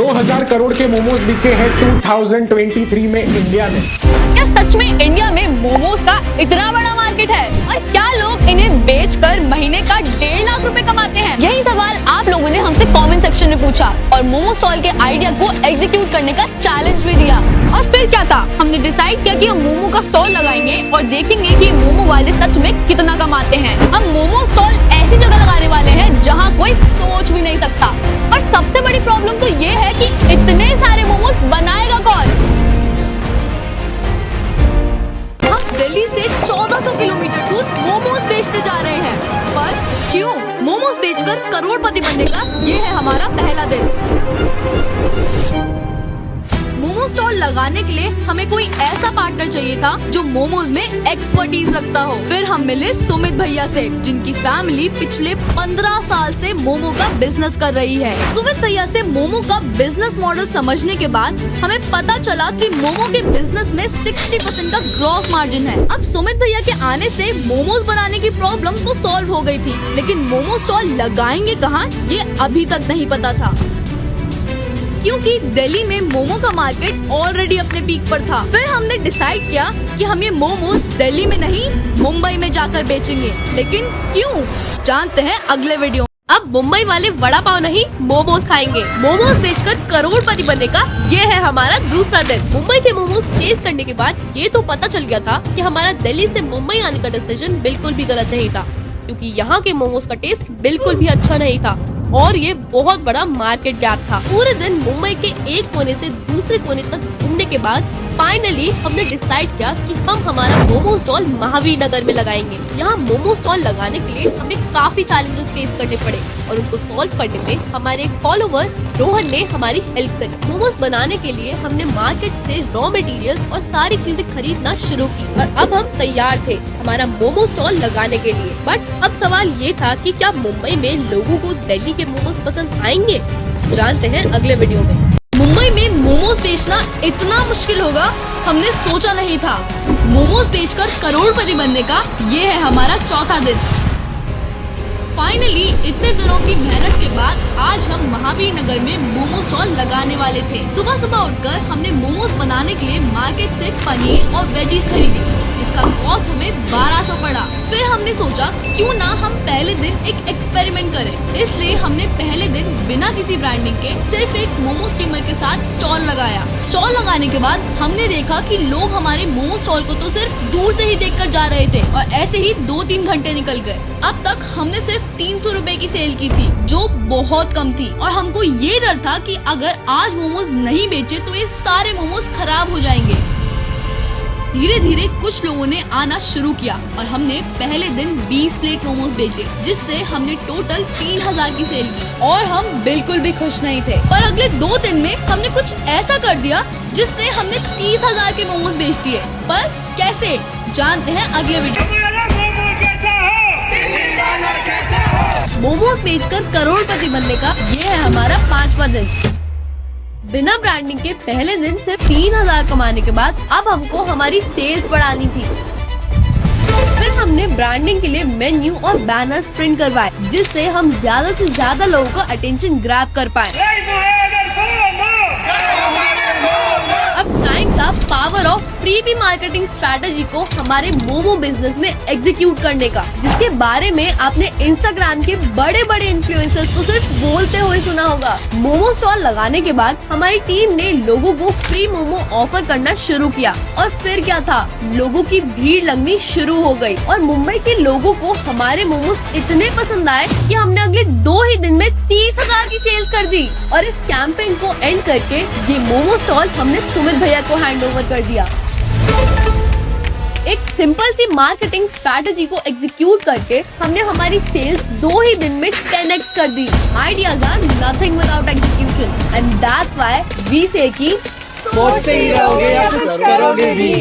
2000 करोड़ के मोमोज बिके हैं 2023 में इंडिया में। क्या सच में इंडिया में मोमोज का इतना बड़ा मार्केट है? और क्या लोग इन्हें बेचकर महीने का 1.5 लाख रुपए कमाते हैं? यही सवाल आप लोगों ने हमसे कमेंट सेक्शन में पूछा और मोमो स्टॉल के आइडिया को एग्जीक्यूट करने का चैलेंज भी दिया। और फिर क्या था, हमने डिसाइड किया कि हम मोमो का स्टॉल लगाएंगे और देखेंगे कि मोमो वाले सच में कितना कमाते हैं। हम मोमो स्टॉल ऐसी जगह लगाने वाले हैं जहाँ कोई सोच भी नहीं सकता। और सबसे बड़ी प्रॉब्लम तो ये है कि इतने सारे मोमोज बनाएगा कौन? हम दिल्ली से 1400 किलोमीटर दूर मोमोज बेचने जा रहे हैं, पर क्यों? मोमोज बेचकर करोड़पति बनने का ये है हमारा पहला दिन। मोमो स्टॉल लगाने के लिए हमें कोई ऐसा पार्टनर चाहिए था जो मोमोज में एक्सपर्टीज रखता हो। फिर हम मिले सुमित भैया से, जिनकी फैमिली पिछले 15 साल से मोमो का बिजनेस कर रही है। सुमित भैया से मोमो का बिजनेस मॉडल समझने के बाद हमें पता चला कि मोमो के बिजनेस में 60% का ग्रॉस मार्जिन है। अब सुमित भैया के आने से मोमोज बनाने की प्रॉब्लम तो सॉल्व हो गई थी, लेकिन मोमो स्टॉल लगाएंगे कहाँ ये अभी तक नहीं पता था, क्योंकि दिल्ली में मोमो का मार्केट ऑलरेडी अपने पीक पर था। फिर हमने डिसाइड किया कि हम ये मोमोज दिल्ली में नहीं मुंबई में जाकर बेचेंगे। लेकिन क्यों, जानते हैं अगले वीडियो। अब मुंबई वाले वड़ा पाव नहीं मोमोज खाएंगे। मोमोज बेचकर करोड़पति बनने का ये है हमारा दूसरा दिन। मुंबई के मोमोज टेस्ट करने के बाद ये तो पता चल गया था कि हमारा दिल्ली से मुंबई आने का डिसीजन बिल्कुल भी गलत नहीं था, क्योंकि यहाँ के मोमोज का टेस्ट बिल्कुल भी अच्छा नहीं था और ये बहुत बड़ा मार्केट गैप था। पूरे दिन मुंबई के एक कोने से दूसरे कोने तक घूमने के बाद फाइनली हमने डिसाइड किया कि हम हमारा मोमो स्टॉल महावीर नगर में लगाएंगे। यहाँ मोमो स्टॉल लगाने के लिए हमें काफी चैलेंजेस फेस करने पड़े और उनको सॉल्व करने में हमारे एक फॉलोवर रोहन ने हमारी हेल्प करी। मोमोज बनाने के लिए हमने मार्केट से रॉ मटेरियल और सारी चीजें खरीदना शुरू की और अब हम तैयार थे हमारा मोमो स्टॉल लगाने के लिए। बट अब सवाल ये था कि क्या मुंबई में लोगों को दिल्ली के मोमोज पसंद आएंगे? जानते हैं अगले वीडियो में। मुंबई में मोमोज बेचना इतना मुश्किल होगा हमने सोचा नहीं था। मोमोज बेचकर करोड़पति बनने का ये है हमारा चौथा दिन। फाइनली इतने दिनों की मेहनत के बाद आज हम महावीर नगर में मोमो स्टॉल लगाने वाले थे। सुबह सुबह उठकर हमने मोमोज बनाने के लिए मार्केट से पनीर और वेजीज खरीदी, जिसका कॉस्ट हमें 1200 पड़ा। फिर हमने सोचा क्यों ना हम पहले दिन एक एक्सपेरिमेंट करें, इसलिए हमने पहले दिन बिना किसी ब्रांडिंग के सिर्फ एक मोमो स्टीमर के साथ स्टॉल लगाया। स्टॉल लगाने के बाद हमने देखा कि लोग हमारे मोमो स्टॉल को तो सिर्फ दूर से ही देखकर जा रहे थे और ऐसे ही 2-3 घंटे निकल गए। अब तक हमने सिर्फ 300 रुपए की सेल की थी, जो बहुत कम थी और हमको ये डर था कि अगर आज मोमोज नहीं बेचे तो ये सारे मोमोज खराब हो जाएंगे। धीरे धीरे कुछ लोगों ने आना शुरू किया और हमने पहले दिन 20 प्लेट मोमोज बेचे, जिससे हमने टोटल 3000 की सेल की और हम बिल्कुल भी खुश नहीं थे। पर अगले 2 दिन में हमने कुछ ऐसा कर दिया जिससे हमने 30,000 के मोमोज बेच दिए। पर कैसे, जानते हैं अगले वीडियो। मोमोज बेचकर करोड़पति बनने का ये है हमारा 5वां दिन। बिना ब्रांडिंग के पहले दिन सिर्फ 3000 कमाने के बाद अब हमको हमारी सेल्स बढ़ानी थी। फिर हमने ब्रांडिंग के लिए मेन्यू और बैनर्स प्रिंट करवाए, जिससे हम ज्यादा से ज्यादा लोगों का अटेंशन ग्रैब कर पाए। अब टाइम था power of freebie marketing strategy को हमारे मोमो बिजनेस में एग्जीक्यूट करने का, जिसके बारे में आपने इंस्टाग्राम के बड़े बड़े इन्फ्लुएंसर्स को सिर्फ बोलते हुए सुना होगा। मोमो स्टॉल लगाने के बाद हमारी टीम ने लोगों को फ्री मोमो ऑफर करना शुरू किया और फिर क्या था, लोगों की भीड़ लगनी शुरू हो गई और मुंबई के लोगों को हमारे मोमोज इतने पसंद आए कि हमने अगले 2 ही दिन में 30,000 की सेल्स कर दी। और इस कैंपेन को एंड करके ये मोमो स्टॉल हमने सुमित भैया को हैंड ओवर कर दिया। एक सिंपल सी मार्केटिंग स्ट्रैटेजी को एग्जीक्यूट करके हमने हमारी सेल्स 2 ही दिन में 10x कर दी। Ideas are nothing without execution and that's why we say कि सोचते ही रहोगे या कुछ करोगे भी।